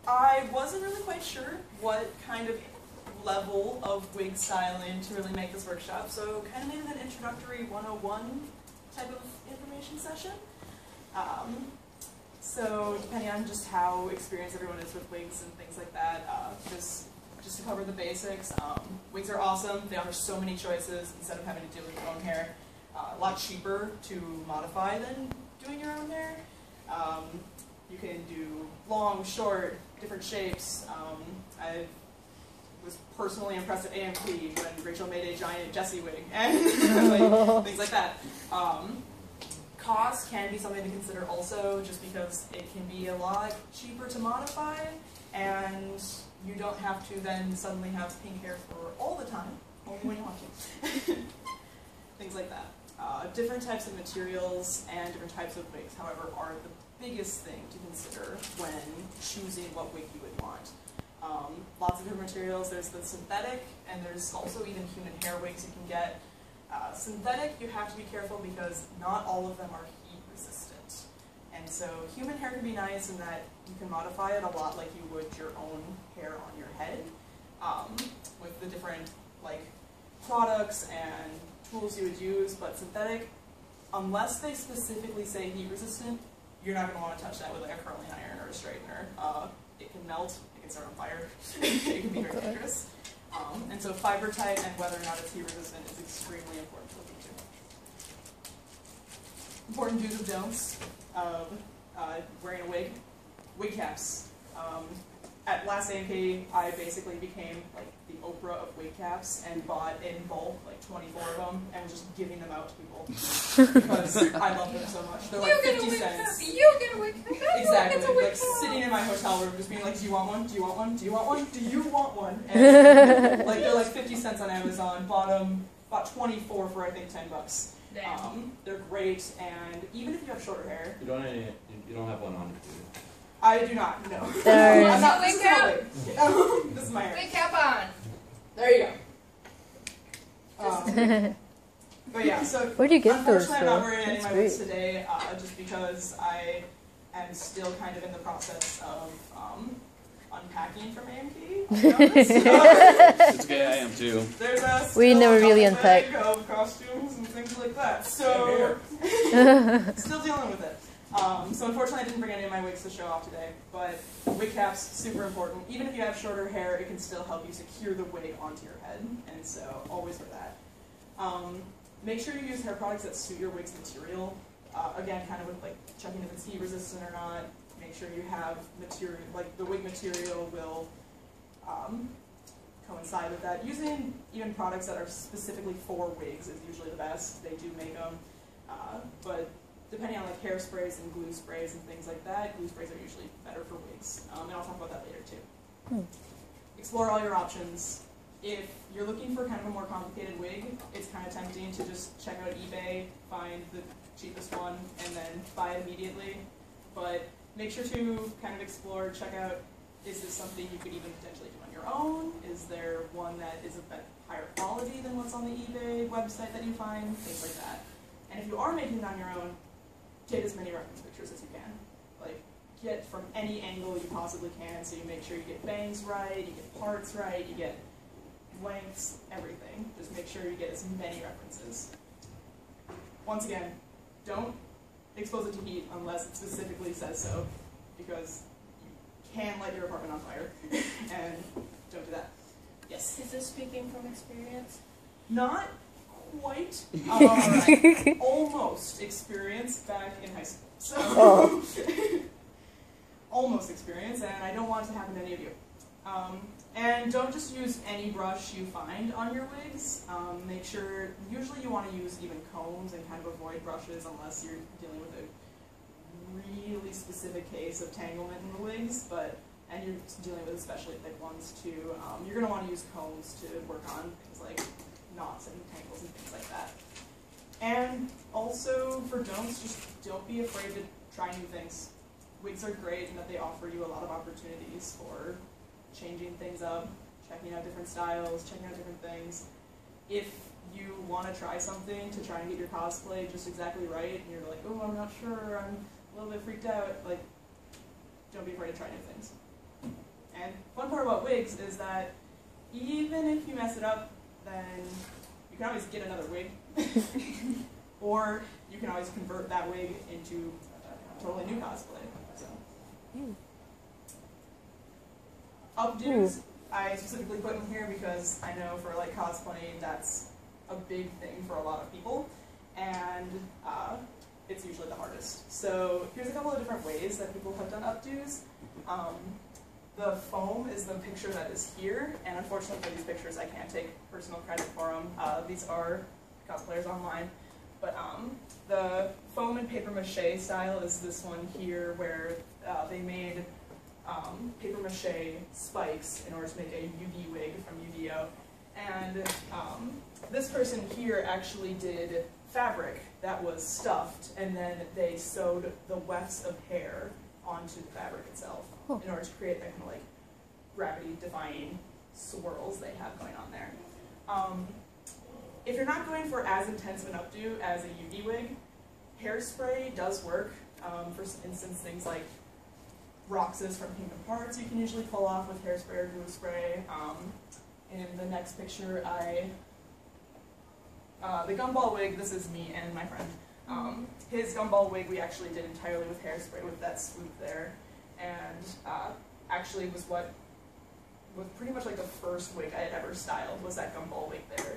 I wasn't really quite sure what kind of level of wig styling to really make this workshop, so kind of made it an introductory 101 type of information session. So depending on just how experienced everyone is with wigs and things like that, just to cover the basics, wigs are awesome. They offer so many choices instead of having to deal with your own hair. A lot cheaper to modify than doing your own hair. You can do long, short, different shapes. I was personally impressed at AMP when Rachel made a giant Jessie wig and like, things like that. Cost can be something to consider also, just because it can be a lot cheaper to modify, and you don't have to then suddenly have pink hair for all the time, only when you want to. Things like that. Different types of materials and different types of wigs, however, are the biggest thing to consider when choosing what wig you would want. Lots of different materials. There's the synthetic, and there's also even human hair wigs you can get. Synthetic, you have to be careful because not all of them are heat resistant. And so human hair can be nice in that you can modify it a lot like you would your own hair on your head, with the different products and tools you would use. But synthetic, unless they specifically say heat resistant, you're not going to want to touch that with a curling iron or a straightener. It can melt, it can start on fire, it can be very dangerous. And so fiber type and whether or not it's heat resistant is extremely important to look into. Important do's and don'ts of wearing a wig. Wig caps. At last AMK, I basically became like the Oprah of wig caps and bought in bulk like 24 of them and was just giving them out to people because I love them so much. They're like 50 cents. You get a wig cap. Exactly. Like sitting in my hotel room, just being like, "Do you want one? Do you want one? Do you want one? Do you want one?" And like they're like 50 cents on Amazon. Bought 24 for I think $10. They're great, and even if you have shorter hair, you don't have one on you, do you? I do not, no. I'm not wig cap? This is my hair. Wig cap on. There you go. But yeah, so where do you get those? Unfortunately, I'm not wearing any of my wigs today, just because I am still kind of in the process of unpacking from AMP. It's okay, I am too. There's a we never really unpack of costumes and things like that, so still dealing with it. So unfortunately I didn't bring any of my wigs to show off today, but wig caps, super important. Even if you have shorter hair, it can still help you secure the wig onto your head, and so always wear that. Make sure you use hair products that suit your wig's material. Again, kind of with like checking if it's heat resistant or not. Make sure you have material, like the wig material will coincide with that. Using even products that are specifically for wigs is usually the best. They do make them, but depending on like hairsprays and glue sprays and things like that, glue sprays are usually better for wigs. And I'll talk about that later too. Explore all your options. If you're looking for kind of a more complicated wig, it's kind of tempting to just check out eBay, find the cheapest one, and then buy it immediately. But make sure to kind of explore, check out, is this something you could even potentially do on your own? Is there one that is a bit higher quality than what's on the eBay website that you find? Things like that. And if you are making it on your own, get as many reference pictures as you can. Like, get from any angle you possibly can, so you make sure you get bangs right, you get parts right, you get lengths, everything. Just make sure you get as many references. Once again, don't expose it to heat unless it specifically says so, because you can light your apartment on fire, and don't do that. Yes? Is this speaking from experience? Not quite. Almost experience back in high school. So, almost experience, and I don't want it to happen to any of you. And don't just use any brush you find on your wigs. Make sure, usually you want to use even combs and kind of avoid brushes unless you're dealing with a really specific case of tanglement in the wigs, and you're dealing with especially thick ones too. You're going to want to use combs to work on things like knots and tangles and things like that. And also for don'ts, just don't be afraid to try new things. Wigs are great in that they offer you a lot of opportunities for changing things up, checking out different styles, checking out different things. If you want to try something to try and get your cosplay just exactly right, and you're like, oh, I'm not sure, I'm a little bit freaked out, like, don't don't be afraid to try new things. And one part about wigs is that even if you mess it up, then you can always get another wig. Or you can always convert that wig into a totally new cosplay. So. Updos, I specifically put in here because I know for like cosplaying that's a big thing for a lot of people, and it's usually the hardest. So here's a couple of different ways that people have done updos. The foam is the picture that is here, and unfortunately for these pictures I can't take personal credit for them. These are cosplayers online. But the foam and paper mache style is this one here, where they made paper mache spikes in order to make a Yu-Gi wig from Yu-Gi-Oh! And this person here actually did fabric that was stuffed, and then they sewed the wefts of hair onto the fabric itself in order to create that kind of like gravity-defying swirls they have going on there. If you're not going for as intense of an updo as a Yu-Gi wig, hairspray does work. For instance, things like Roxas from Kingdom Hearts you can usually pull off with hairspray or glue spray. In the next picture, the gumball wig, this is me and my friend. His gumball wig we actually did entirely with hairspray with that swoop there, and actually was pretty much like the first wig I had ever styled was that gumball wig there.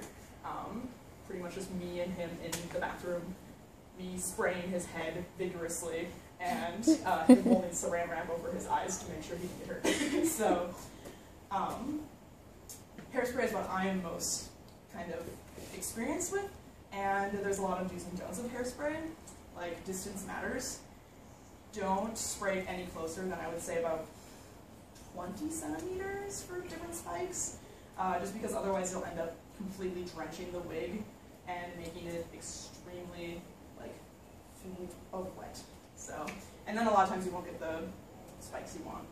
Pretty much just me and him in the bathroom, me spraying his head vigorously, and him holding saran wrap over his eyes to make sure he didn't get hurt. So, hairspray is what I am most kind of experienced with, and there's a lot of do's and don'ts of hairspray. Like, distance matters. Don't spray any closer than I would say about 20 centimeters for different spikes, just because otherwise you'll end up completely drenching the wig and making it extremely, like, full of wet. So, and then a lot of times you won't get the spikes you want.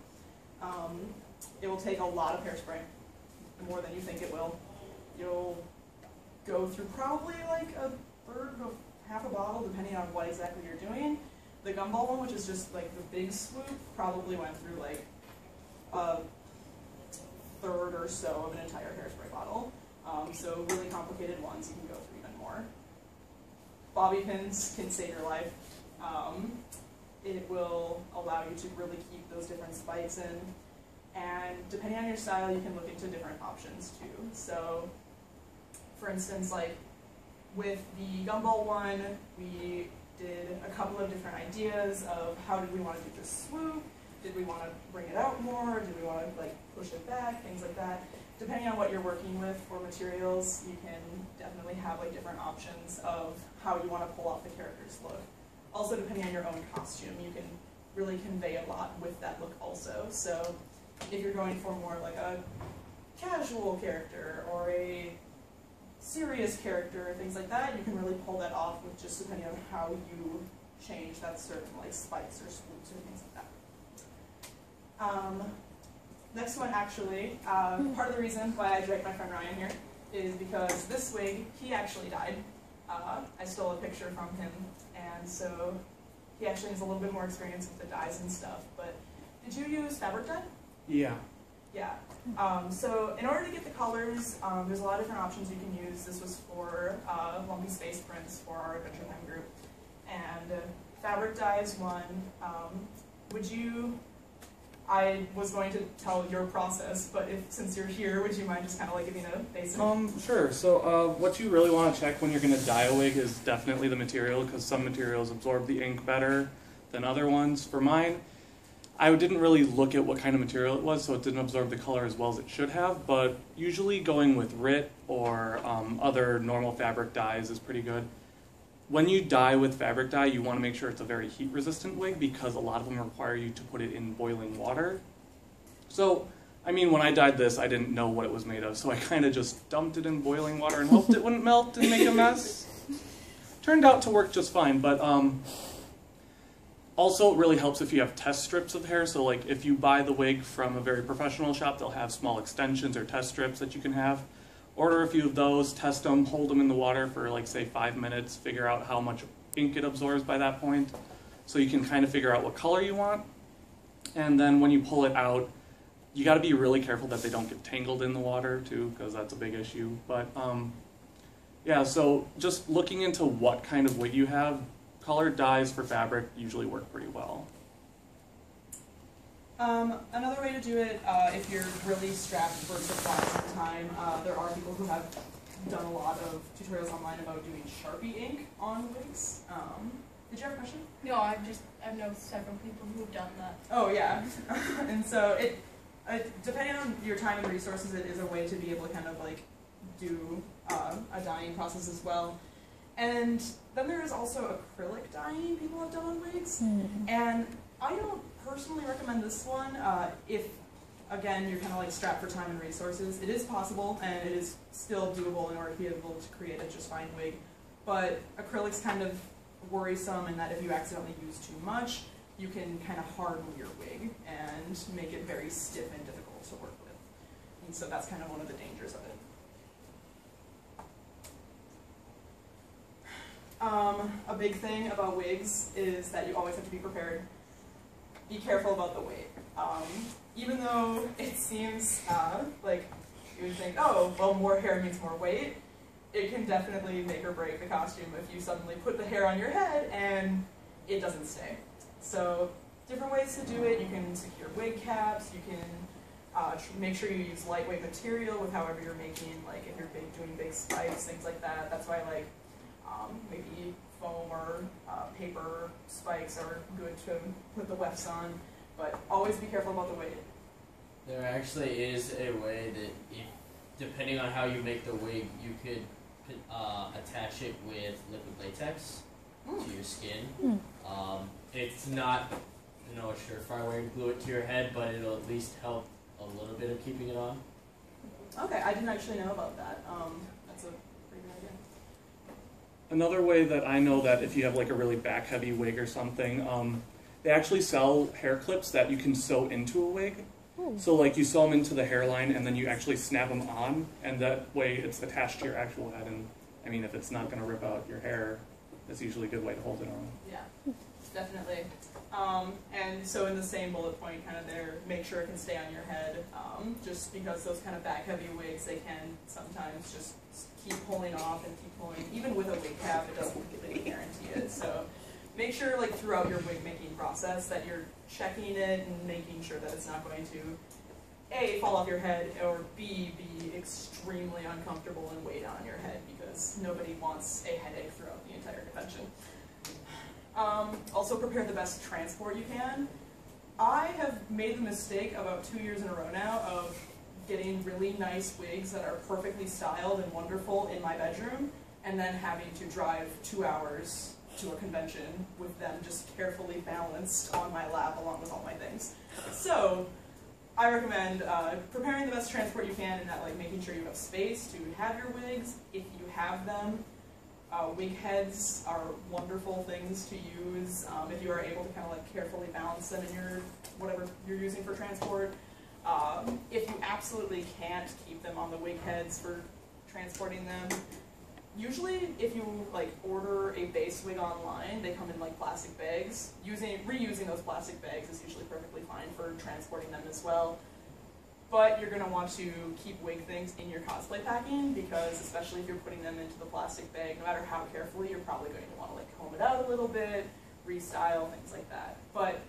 It will take a lot of hairspray, more than you think it will. You'll go through probably like a third of half a bottle, depending on what exactly you're doing. The gumball one, which is just like the big swoop, probably went through like a third or so of an entire hairspray bottle. So really complicated ones, you can go through even more. Bobby pins can save your life. It will allow you to really keep those different spikes in. And depending on your style, you can look into different options too. So, for instance, like with the gumball one, we did a couple of different ideas of how did we want to do this swoop, did we want to bring it out more, did we want to like push it back, things like that. Depending on what you're working with for materials, you can definitely have like different options of how you want to pull off the character's look. Also, depending on your own costume, you can really convey a lot with that look also. So if you're going for more like a casual character or a serious character, things like that, you can really pull that off with just depending on how you change that certain like spikes or swoops or things like that. Next one, actually, part of the reason why I dragged my friend Ryan here is because this wig, he actually died. I stole a picture from him, and so he actually has a little bit more experience with the dyes and stuff. But did you use fabric dye? Yeah. Yeah. So in order to get the colors, there's a lot of different options you can use. This was for Lumpy Space Prints for our Adventure Time group. And fabric dye is one. I was going to tell your process, but since you're here, would you mind just kind of like giving a basic? Sure. So what you really want to check when you're going to dye a wig is definitely the material, because some materials absorb the ink better than other ones. For mine, I didn't really look at what kind of material it was, so it didn't absorb the color as well as it should have, but usually going with RIT or other normal fabric dyes is pretty good. When you dye with fabric dye, you want to make sure it's a very heat-resistant wig, because a lot of them require you to put it in boiling water. So, I mean, when I dyed this, I didn't know what it was made of, so I kind of just dumped it in boiling water and hoped it wouldn't melt and make a mess. Turned out to work just fine, but also it really helps if you have test strips of hair. So like if you buy the wig from a very professional shop, they'll have small extensions or test strips that you can have. Order a few of those, test them, hold them in the water for like say 5 minutes, figure out how much ink it absorbs by that point, so you can kind of figure out what color you want. And then when you pull it out, you got to be really careful that they don't get tangled in the water too, because that's a big issue. But yeah, so just looking into what kind of wig you have, colored dyes for fabric usually work pretty well. Another way to do it, if you're really strapped for supplies at the time, there are people who have done a lot of tutorials online about doing Sharpie ink on wigs. Did you have a question? No, I've known several people who've done that. Oh yeah, and so depending on your time and resources, it is a way to be able to kind of like do a dyeing process as well. And then there is also acrylic dyeing people have done on wigs, and I don't personally recommend this one if, again, you're kind of like strapped for time and resources. It is possible, and it is still doable in order to be able to create a just fine wig, but acrylic's kind of worrisome in that if you accidentally use too much, you can kind of harden your wig and make it very stiff and difficult to work with. And so that's kind of one of the dangers of it. A big thing about wigs is that you always have to be prepared. Be careful about the weight. Even though it seems like you would think, oh, well, more hair means more weight, it can definitely make or break the costume if you suddenly put the hair on your head and it doesn't stay. So different ways to do it. You can secure wig caps. You can make sure you use lightweight material with however you're making, like if you're doing big spikes, things like that. That's why like maybe foam or paper spikes are good to put the wefts on, but always be careful about the weight. There actually is a way that, depending on how you make the wig, you could attach it with liquid latex to your skin. It's not a surefire way to glue it to your head, but it'll at least help a little bit of keeping it on. Okay, I didn't actually know about that. That's a pretty good idea. Another way that I know that if you have like a really back heavy wig or something, they actually sell hair clips that you can sew into a wig. So like you sew them into the hairline and then you actually snap them on, and that way it's attached to your actual head. And I mean, if it's not going to rip out your hair, that's usually a good way to hold it on. Yeah, definitely. And so in the same bullet point kind of there, make sure it can stay on your head, just because those kind of back heavy wigs, they can sometimes just keep pulling off and keep pulling. Even with a wig cap, it doesn't completely guarantee it. So make sure like throughout your wig making process that you're checking it and making sure that it's not going to A, fall off your head, or B, be extremely uncomfortable and weigh down on your head, because nobody wants a headache throughout the entire convention. Also prepare the best transport you can. I have made the mistake about 2 years in a row now of getting really nice wigs that are perfectly styled and wonderful in my bedroom, and then having to drive 2 hours to a convention with them just carefully balanced on my lap along with all my things. So I recommend preparing the best transport you can, and that like making sure you have space to have your wigs. If you have them, wig heads are wonderful things to use if you are able to kind of like carefully balance them in your whatever you're using for transport. If you absolutely can't keep them on the wig heads for transporting them, usually if you like order a base wig online, they come in like plastic bags. Reusing those plastic bags is usually perfectly fine for transporting them as well. But you're going to want to keep wig things in your cosplay packing, because especially if you're putting them into the plastic bag, no matter how carefully, you're probably going to want to like comb it out a little bit, restyle, things like that. But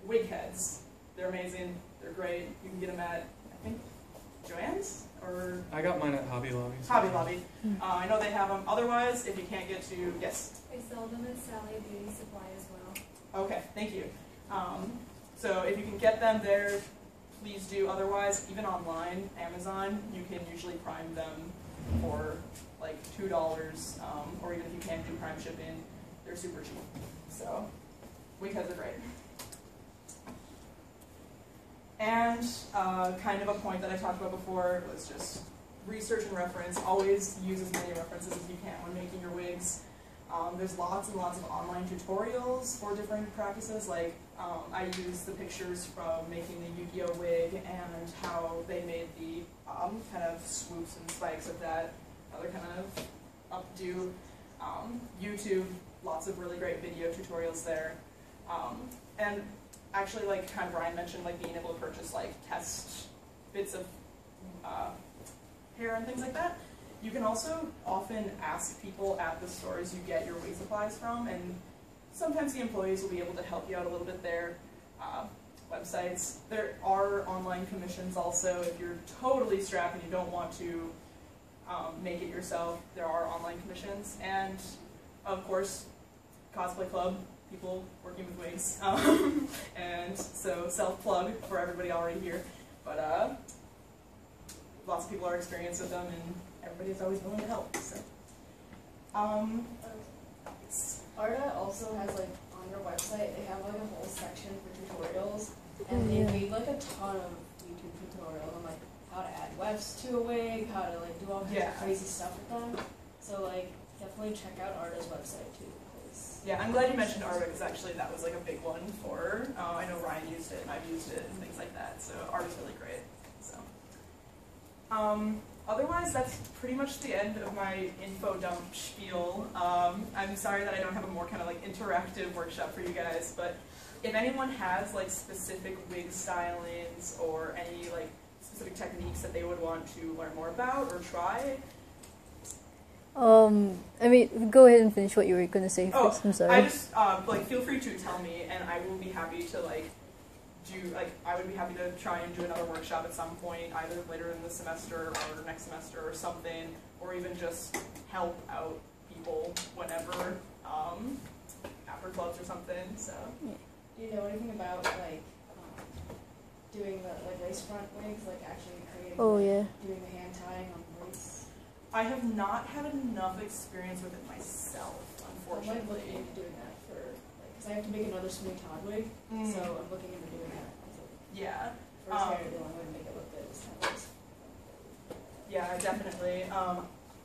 wig heads, they're amazing, they're great. You can get them at, I think, Joann's? Or I got mine at Hobby Lobby. Hobby Lobby. I know they have them. Otherwise, if you can't get to, yes? I sell them at Sally Beauty Supply as well. Okay, thank you. So if you can get them there, please do. Otherwise, even online, Amazon, you can usually prime them for like $2, or even if you can't do prime shipping, they're super cheap. So wig heads are great. And kind of a point that I talked about before was just research and reference. Always use as many references as you can when making your wigs. There's lots and lots of online tutorials for different practices. Like I use the pictures from making the Yu-Gi-Oh wig and how they made the kind of swoops and spikes of that other kind of updo. YouTube, lots of really great video tutorials there. And actually, like kind of Ryan mentioned, like being able to purchase like test bits of hair and things like that. You can also often ask people at the stores you get your wig supplies from, and sometimes the employees will be able to help you out a little bit there. Websites. There are online commissions also. If you're totally strapped and you don't want to make it yourself, there are online commissions. And of course, cosplay club, people working with wigs. And so self-plug for everybody already here. But lots of people are experienced with them, and everybody's always willing to help. So, Arda also has like on their website, they have like a whole section for tutorials, and they made like a ton of YouTube tutorials on like how to add wefts to a wig, how to like do all kinds of crazy stuff with them. So like definitely check out Arda's website too. Yeah, I'm glad you mentioned Arda, because actually that was like a big one for, I know Ryan used it and I've used it and things like that, so Arda's really great. So, otherwise that's pretty much the end of my info dump spiel. I'm sorry that I don't have a more kind of like interactive workshop for you guys, but if anyone has like specific wig stylings or any like specific techniques that they would want to learn more about or try. I mean, go ahead and finish what you were going to say first. I'm sorry. I just, like, feel free to tell me, and I will be happy to, like, I would be happy to try and do another workshop at some point, either later in the semester or next semester or something, or even just help out people whenever, after clubs or something, so. Do you know anything about, like, doing the, like, lace front wigs, like, actually creating, doing the hand tying on the wigs? I have not had enough experience with it myself, unfortunately. I'm looking into doing that for, like, because I have to make another smooth Todd wig, so I'm looking into doing that. Yeah. First hair to do, I'm going to make it look good this time. Yeah, definitely.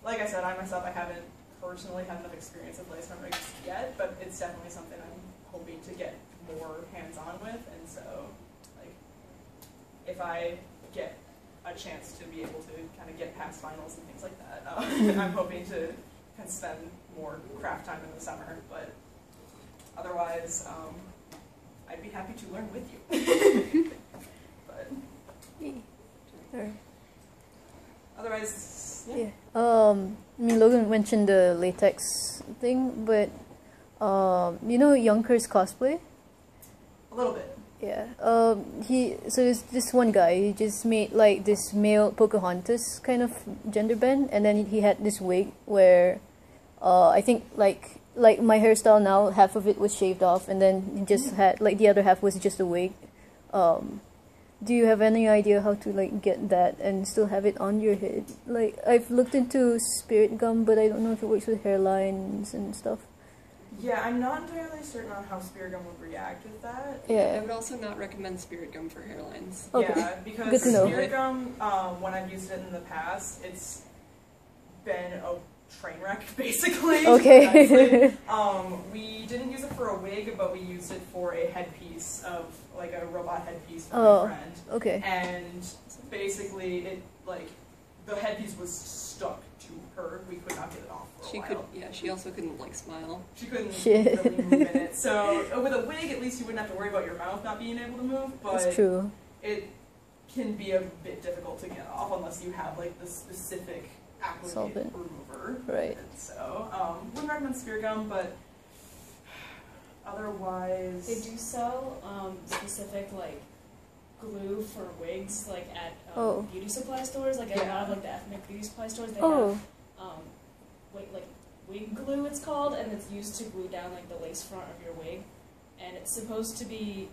Like I said, I myself, I haven't personally had enough experience with lace front wigs yet, but it's definitely something I'm hoping to get more hands-on with, and so, like, if I get a chance to be able to kind of get past finals and things like that. I'm hoping to kind of spend more craft time in the summer, but otherwise, I'd be happy to learn with you. But otherwise, yeah. I mean, Logan mentioned the latex thing, but you know Yonkers cosplay? A little bit. Yeah. So there's this one guy. He just made like this male Pocahontas kind of gender bend, and then he had this wig where, I think like my hairstyle now, half of it was shaved off, and then he just had like the other half was just a wig. Do you have any idea how to like get that and still have it on your head? Like I've looked into spirit gum, but I don't know if it works with hairlines and stuff. Yeah, I'm not entirely certain on how spirit gum would react with that. Yeah. I would also not recommend spirit gum for hairlines. Okay. Yeah, because Good to know. spirit gum, when I've used it in the past, it's been a train wreck, basically. Okay. We didn't use it for a wig, but we used it for a headpiece of, like a robot headpiece for my friend. Okay. And basically, it, like, the headpiece was stuck to her. We could not get it off for a while. She also couldn't, like, smile. She couldn't really move in it. So, with a wig, at least you wouldn't have to worry about your mouth not being able to move, but That's true. it can be a bit difficult to get off unless you have, like, the specific applicator remover. Right. So, wouldn't recommend spirit gum, but otherwise... They do sell specific, like, glue for wigs, like, at beauty supply stores, like, at a lot of, like, the ethnic beauty supply stores, they have, like, wig glue, it's called, and it's used to glue down, like, the lace front of your wig, and it's supposed to be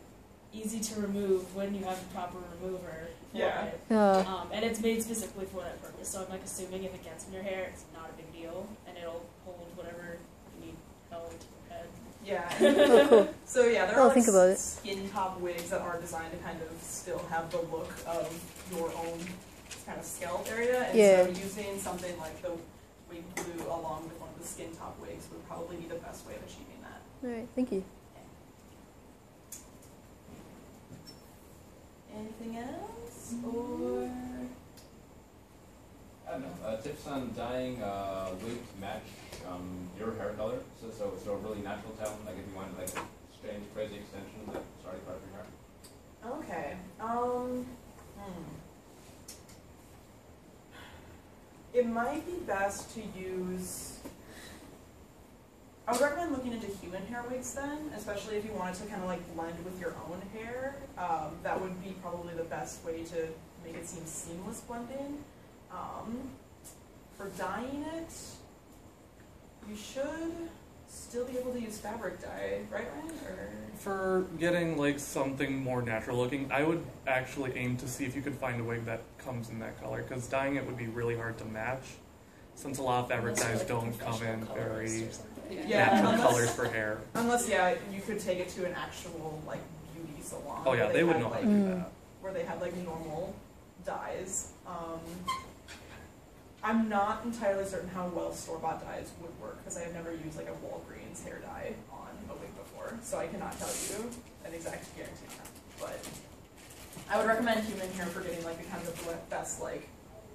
easy to remove when you have a proper remover for it. And it's made specifically for that purpose, so I'm, like, assuming if it gets in your hair, it's not a big deal, and it'll hold whatever you need held to your head. Yeah. Cool. So yeah, there are like think about it. skin top wigs that are designed to kind of still have the look of your own kind of scalp area, and so using something like the wig glue along with one of the skin top wigs would probably be the best way of achieving that. Alright, thank you. Anything else? Or I don't know. Tips on dyeing wig to match your hair color. So a really natural tone. Like if you wanted like strange, crazy extensions that started part of your hair. it might be best to use. I would recommend looking into human hair wigs then, especially if you wanted to kind of like blend with your own hair. That would be probably the best way to make it seem seamless blending. For dyeing it, you should still be able to use fabric dye, right, Ryan? Or For getting like something more natural looking, I would actually aim to see if you could find a wig that comes in that color, because dyeing it would be really hard to match, since a lot of fabric Unless, dyes like, don't come professional in colorist very or something. natural unless- colors for hair. Unless, you could take it to an actual like beauty salon. Oh yeah, where they would had, know how like, to do that. where they had like normal dyes. I'm not entirely certain how well store-bought dyes would work because I have never used like a Walgreens hair dye on a wig before, so I cannot tell you an exact guarantee on that. But I would recommend human hair for getting like the kind of the best like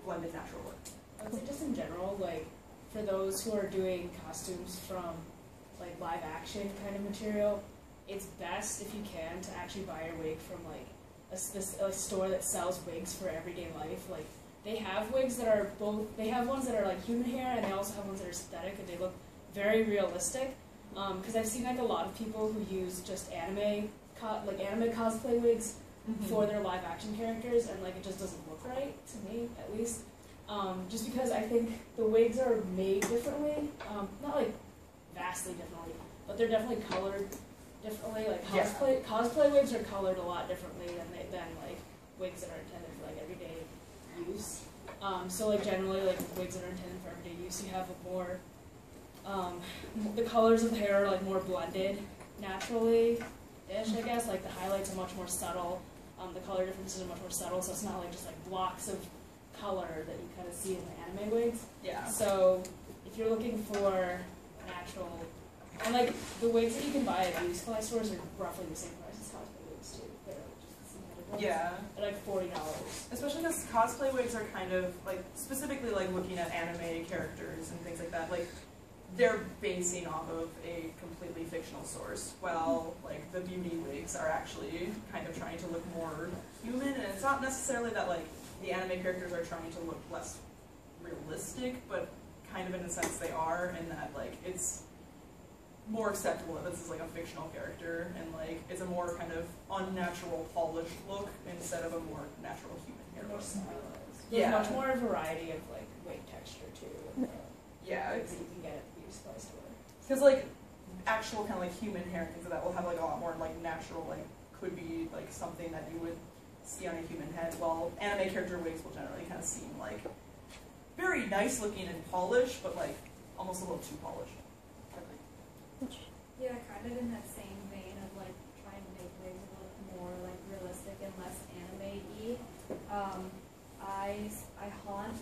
blended natural look. I would say just in general, like for those who are doing costumes from like live action kind of material, it's best if you can to actually buy your wig from like a store that sells wigs for everyday life. Like they have wigs that are both, they have ones that are like human hair and they also have ones that are synthetic and they look very realistic. Because I've seen like a lot of people who use just anime cosplay wigs for their live action characters and like it just doesn't look right to me at least. Just because I think the wigs are made differently, not like vastly differently, but they're definitely colored differently. Like cosplay wigs are colored a lot differently than like wigs that are intended for like everyday use. So like generally like wigs that are intended for everyday use, you have a more the colors of the hair are like more blended naturally-ish, I guess. Like the highlights are much more subtle. The color differences are much more subtle, so it's not like just like blocks of color that you kind of see in the anime wigs. Yeah. So if you're looking for natural, and like the wigs that you can buy at beauty supply stores are roughly the same price as cosplay wigs too. They're just the synthetic ones. Yeah. They're like $40. Especially because cosplay wigs are kind of like specifically like looking at anime characters and things like that. Like they're basing off of a completely fictional source, while like the beauty wigs are actually kind of trying to look more human. And it's not necessarily that like the anime characters are trying to look less realistic, but kind of in a sense they are, in that like it's more acceptable that this is like a fictional character and like it's a more kind of unnatural polished look instead of a more natural human hair More look. stylized. There's much more variety of like wig texture too. Yeah, Wigs that you can get at the beauty supply store. because like actual kind of like human hair and things like that will have like a lot more like natural, like could be like something that you would see on a human head, while anime character wigs will generally kind of seem like very nice looking and polished, but like almost a little too polished. Yeah, kind of in that same vein of like trying to make wigs look more like realistic and less anime-y. I haunt